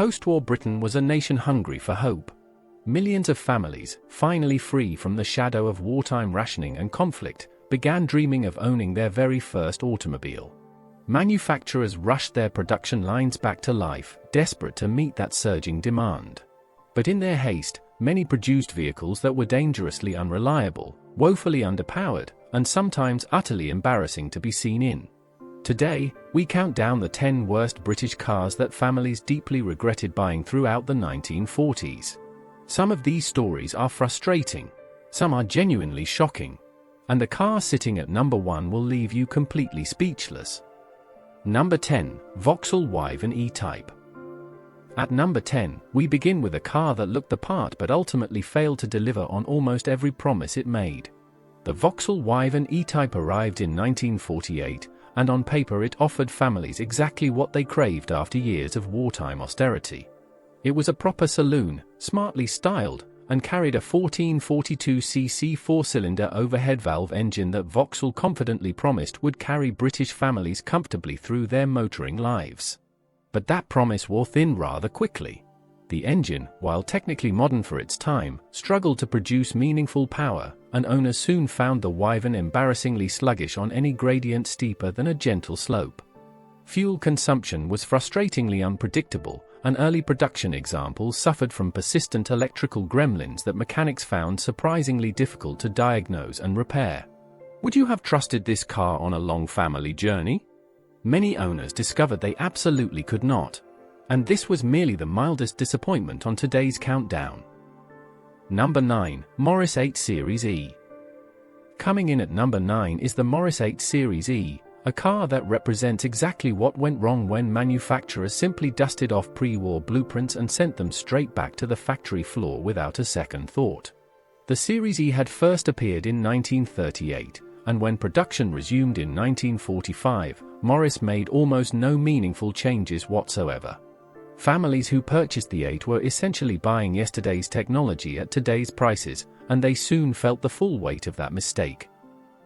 Post-war Britain was a nation hungry for hope. Millions of families, finally free from the shadow of wartime rationing and conflict, began dreaming of owning their very first automobile. Manufacturers rushed their production lines back to life, desperate to meet that surging demand. But in their haste, many produced vehicles that were dangerously unreliable, woefully underpowered, and sometimes utterly embarrassing to be seen in. Today, we count down the 10 worst British cars that families deeply regretted buying throughout the 1940s. Some of these stories are frustrating, some are genuinely shocking, and the car sitting at number 1 will leave you completely speechless. Number 10, Vauxhall Wyvern E-Type. At number 10, we begin with a car that looked the part but ultimately failed to deliver on almost every promise it made. The Vauxhall Wyvern E-Type arrived in 1948, and on paper it offered families exactly what they craved after years of wartime austerity. It was a proper saloon, smartly styled, and carried a 1442cc 4-cylinder overhead valve engine that Vauxhall confidently promised would carry British families comfortably through their motoring lives. But that promise wore thin rather quickly. The engine, while technically modern for its time, struggled to produce meaningful power, and owners soon found the Wyvern embarrassingly sluggish on any gradient steeper than a gentle slope. Fuel consumption was frustratingly unpredictable, and early production examples suffered from persistent electrical gremlins that mechanics found surprisingly difficult to diagnose and repair. Would you have trusted this car on a long family journey? Many owners discovered they absolutely could not. And this was merely the mildest disappointment on today's countdown. Number 9, Morris 8 Series E. Coming in at number 9 is the Morris 8 Series E, a car that represents exactly what went wrong when manufacturers simply dusted off pre-war blueprints and sent them straight back to the factory floor without a second thought. The Series E had first appeared in 1938, and when production resumed in 1945, Morris made almost no meaningful changes whatsoever. Families who purchased the 8 were essentially buying yesterday's technology at today's prices, and they soon felt the full weight of that mistake.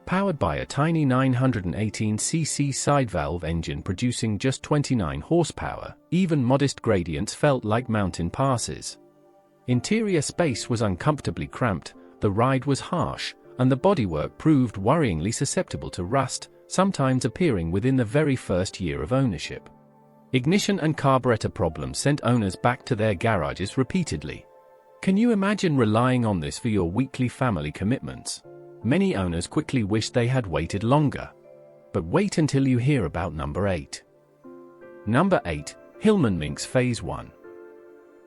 Powered by a tiny 918cc side valve engine producing just 29 horsepower, even modest gradients felt like mountain passes. Interior space was uncomfortably cramped, the ride was harsh, and the bodywork proved worryingly susceptible to rust, sometimes appearing within the very first year of ownership. Ignition and carburetor problems sent owners back to their garages repeatedly. Can you imagine relying on this for your weekly family commitments? Many owners quickly wished they had waited longer. But wait until you hear about number 8. Number 8, Hillman Minx Phase 1.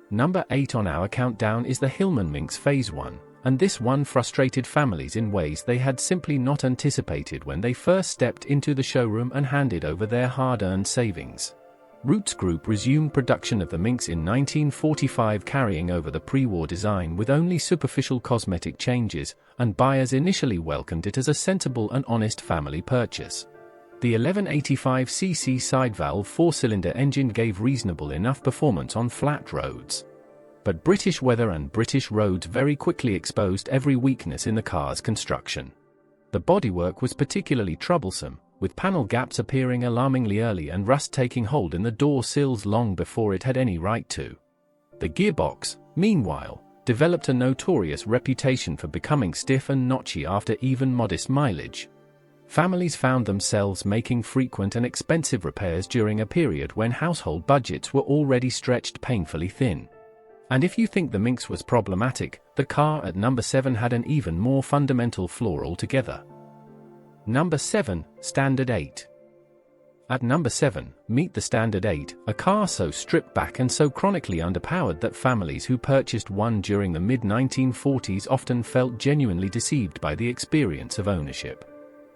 Number 8 on our countdown is the Hillman Minx Phase 1, and this one frustrated families in ways they had simply not anticipated when they first stepped into the showroom and handed over their hard-earned savings. Roots Group resumed production of the Minx in 1945, carrying over the pre-war design with only superficial cosmetic changes, and buyers initially welcomed it as a sensible and honest family purchase. The 1185cc side-valve 4-cylinder engine gave reasonable enough performance on flat roads. But British weather and British roads very quickly exposed every weakness in the car's construction. The bodywork was particularly troublesome, with panel gaps appearing alarmingly early and rust taking hold in the door sills long before it had any right to. The gearbox, meanwhile, developed a notorious reputation for becoming stiff and notchy after even modest mileage. Families found themselves making frequent and expensive repairs during a period when household budgets were already stretched painfully thin. And if you think the Minx was problematic, the car at number 7 had an even more fundamental flaw altogether. Number 7, Standard 8. At number 7, meet the Standard 8, a car so stripped back and so chronically underpowered that families who purchased one during the mid-1940s often felt genuinely deceived by the experience of ownership.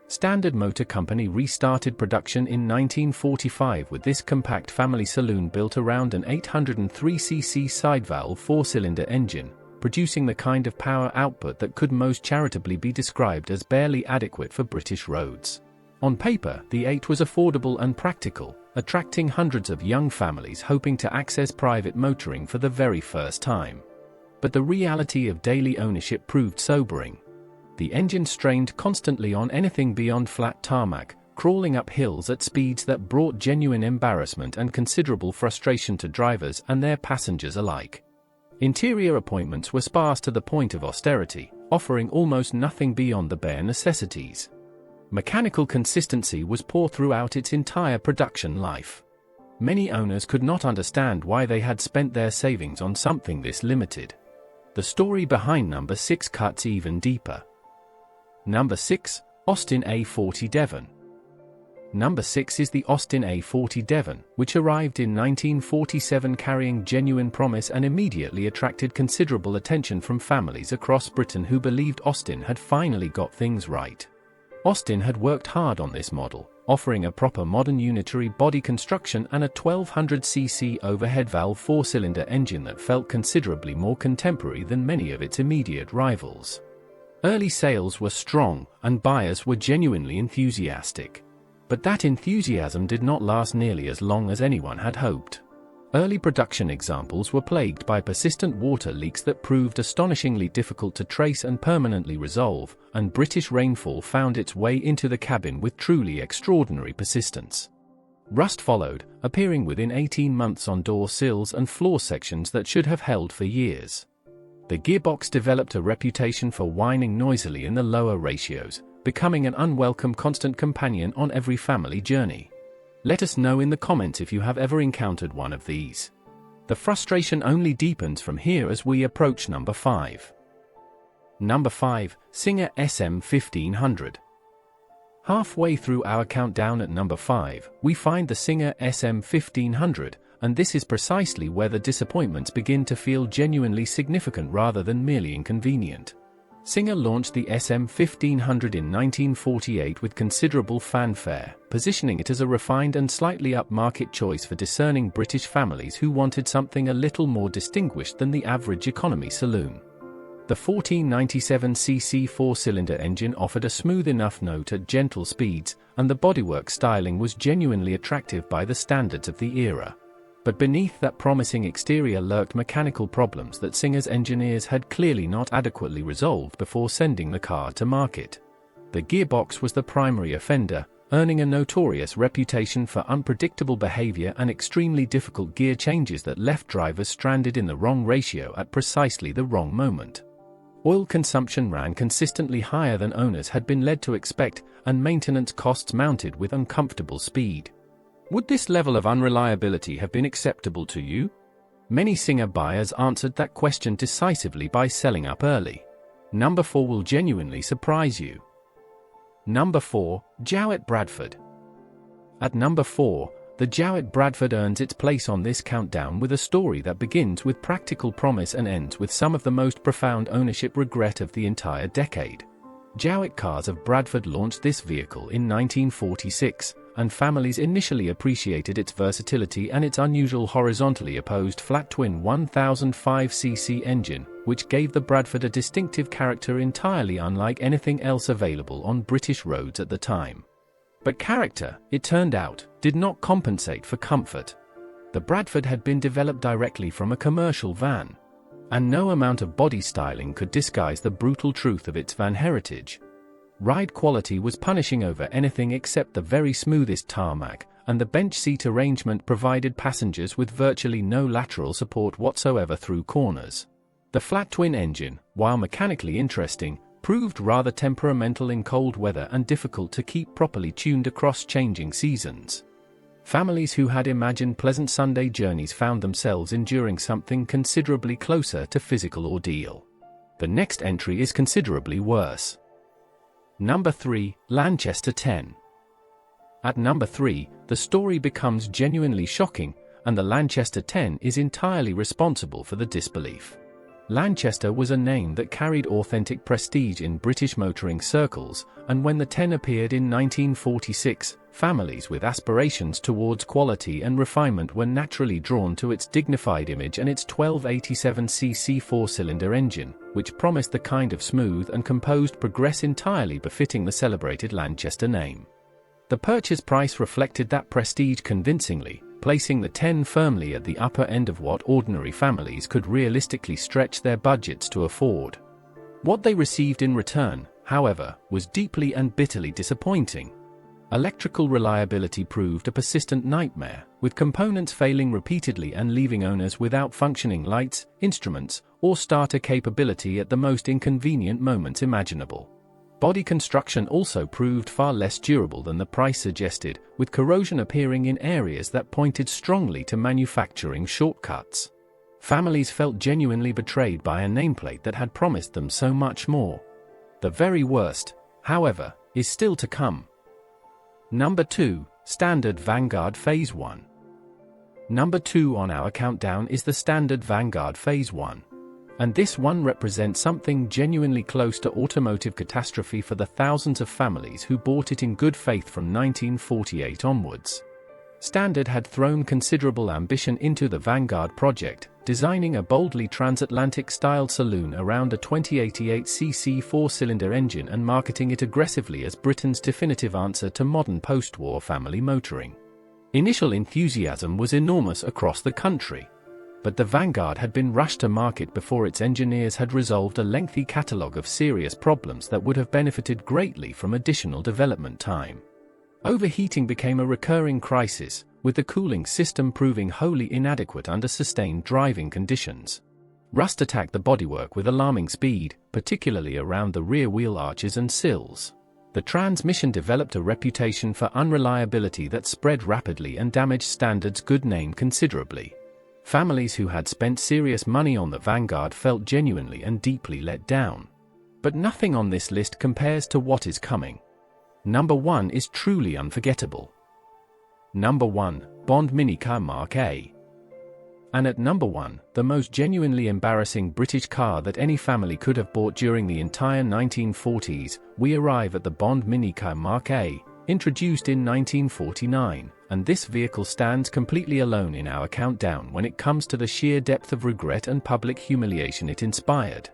Standard Motor Company restarted production in 1945 with this compact family saloon built around an 803cc side-valve 4-cylinder engine, producing the kind of power output that could most charitably be described as barely adequate for British roads. On paper, the 8 was affordable and practical, attracting hundreds of young families hoping to access private motoring for the very first time. But the reality of daily ownership proved sobering. The engine strained constantly on anything beyond flat tarmac, crawling up hills at speeds that brought genuine embarrassment and considerable frustration to drivers and their passengers alike. Interior appointments were sparse to the point of austerity, offering almost nothing beyond the bare necessities. Mechanical consistency was poor throughout its entire production life. Many owners could not understand why they had spent their savings on something this limited. The story behind number 6 cuts even deeper. Number 6, Austin A40 Devon. Number 6 is the Austin A40 Devon, which arrived in 1947 carrying genuine promise and immediately attracted considerable attention from families across Britain who believed Austin had finally got things right. Austin had worked hard on this model, offering a proper modern unitary body construction and a 1200cc overhead valve 4-cylinder engine that felt considerably more contemporary than many of its immediate rivals. Early sales were strong, and buyers were genuinely enthusiastic. But that enthusiasm did not last nearly as long as anyone had hoped. Early production examples were plagued by persistent water leaks that proved astonishingly difficult to trace and permanently resolve, and British rainfall found its way into the cabin with truly extraordinary persistence. Rust followed, appearing within 18 months on door sills and floor sections that should have held for years. The gearbox developed a reputation for whining noisily in the lower ratios, becoming an unwelcome constant companion on every family journey. Let us know in the comments if you have ever encountered one of these. The frustration only deepens from here as we approach number 5. Number 5, Singer SM1500. Halfway through our countdown at number 5, we find the Singer SM1500, and this is precisely where the disappointments begin to feel genuinely significant rather than merely inconvenient. Singer launched the SM1500 in 1948 with considerable fanfare, positioning it as a refined and slightly upmarket choice for discerning British families who wanted something a little more distinguished than the average economy saloon. The 1497cc 4-cylinder engine offered a smooth enough note at gentle speeds, and the bodywork styling was genuinely attractive by the standards of the era. But beneath that promising exterior lurked mechanical problems that Singer's engineers had clearly not adequately resolved before sending the car to market. The gearbox was the primary offender, earning a notorious reputation for unpredictable behavior and extremely difficult gear changes that left drivers stranded in the wrong ratio at precisely the wrong moment. Oil consumption ran consistently higher than owners had been led to expect, and maintenance costs mounted with uncomfortable speed. Would this level of unreliability have been acceptable to you? Many Singer buyers answered that question decisively by selling up early. Number 4 will genuinely surprise you. Number 4, Jowett Bradford. At number 4, the Jowett Bradford earns its place on this countdown with a story that begins with practical promise and ends with some of the most profound ownership regret of the entire decade. Jowett Cars of Bradford launched this vehicle in 1946, and families initially appreciated its versatility and its unusual horizontally opposed flat-twin 1005cc engine, which gave the Bradford a distinctive character entirely unlike anything else available on British roads at the time. But character, it turned out, did not compensate for comfort. The Bradford had been developed directly from a commercial van, and no amount of body styling could disguise the brutal truth of its van heritage. Ride quality was punishing over anything except the very smoothest tarmac, and the bench seat arrangement provided passengers with virtually no lateral support whatsoever through corners. The flat-twin engine, while mechanically interesting, proved rather temperamental in cold weather and difficult to keep properly tuned across changing seasons. Families who had imagined pleasant Sunday journeys found themselves enduring something considerably closer to physical ordeal. The next entry is considerably worse. Number 3, Lanchester 10. At number 3, the story becomes genuinely shocking, and the Lanchester 10 is entirely responsible for the disbelief. Lanchester was a name that carried authentic prestige in British motoring circles, and when the 10 appeared in 1946, families with aspirations towards quality and refinement were naturally drawn to its dignified image and its 1287cc 4-cylinder engine, which promised the kind of smooth and composed progress entirely befitting the celebrated Lanchester name. The purchase price reflected that prestige convincingly, placing the 10 firmly at the upper end of what ordinary families could realistically stretch their budgets to afford. What they received in return, however, was deeply and bitterly disappointing. Electrical reliability proved a persistent nightmare, with components failing repeatedly and leaving owners without functioning lights, instruments, or starter capability at the most inconvenient moments imaginable. Body construction also proved far less durable than the price suggested, with corrosion appearing in areas that pointed strongly to manufacturing shortcuts. Families felt genuinely betrayed by a nameplate that had promised them so much more. The very worst, however, is still to come. Number 2, Standard Vanguard Phase 1. Number 2 on our countdown is the Standard Vanguard Phase 1. And this one represents something genuinely close to automotive catastrophe for the thousands of families who bought it in good faith from 1948 onwards. Standard had thrown considerable ambition into the Vanguard project, designing a boldly transatlantic-styled saloon around a 2088cc four-cylinder engine and marketing it aggressively as Britain's definitive answer to modern post-war family motoring. Initial enthusiasm was enormous across the country. But the Vanguard had been rushed to market before its engineers had resolved a lengthy catalogue of serious problems that would have benefited greatly from additional development time. Overheating became a recurring crisis, with the cooling system proving wholly inadequate under sustained driving conditions. Rust attacked the bodywork with alarming speed, particularly around the rear wheel arches and sills. The transmission developed a reputation for unreliability that spread rapidly and damaged Standard's good name considerably. Families who had spent serious money on the Vanguard felt genuinely and deeply let down. But nothing on this list compares to what is coming. Number 1 is truly unforgettable. Number 1, Bond Minicar Mark A. And at number 1, the most genuinely embarrassing British car that any family could have bought during the entire 1940s, we arrive at the Bond Minicar Mark A, introduced in 1949, and this vehicle stands completely alone in our countdown when it comes to the sheer depth of regret and public humiliation it inspired.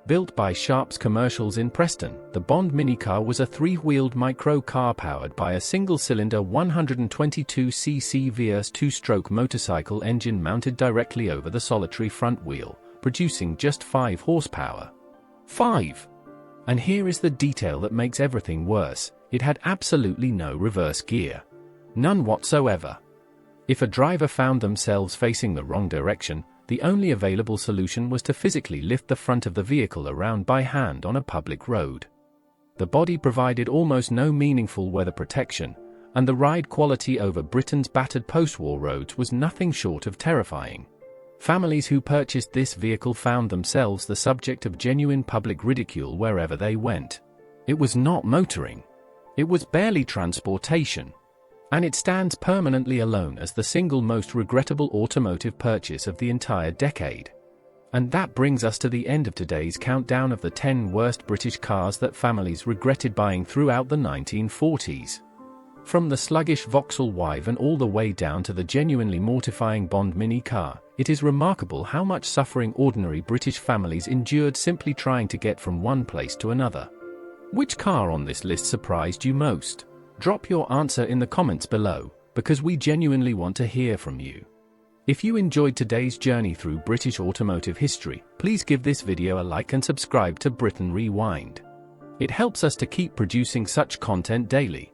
Built by Sharp's Commercials in Preston, the Bond Minicar was a three-wheeled micro-car powered by a single-cylinder 122cc VS two-stroke motorcycle engine mounted directly over the solitary front wheel, producing just 5 horsepower. 5! And here is the detail that makes everything worse: it had absolutely no reverse gear. None whatsoever. If a driver found themselves facing the wrong direction, the only available solution was to physically lift the front of the vehicle around by hand on a public road. The body provided almost no meaningful weather protection, and the ride quality over Britain's battered post-war roads was nothing short of terrifying. Families who purchased this vehicle found themselves the subject of genuine public ridicule wherever they went. It was not motoring. It was barely transportation. And it stands permanently alone as the single most regrettable automotive purchase of the entire decade. And that brings us to the end of today's countdown of the 10 worst British cars that families regretted buying throughout the 1940s. From the sluggish Vauxhall Wyvern all the way down to the genuinely mortifying Bond Minicar, it is remarkable how much suffering ordinary British families endured simply trying to get from one place to another. Which car on this list surprised you most? Drop your answer in the comments below, because we genuinely want to hear from you. If you enjoyed today's journey through British automotive history, please give this video a like and subscribe to Britain Rewind. It helps us to keep producing such content daily.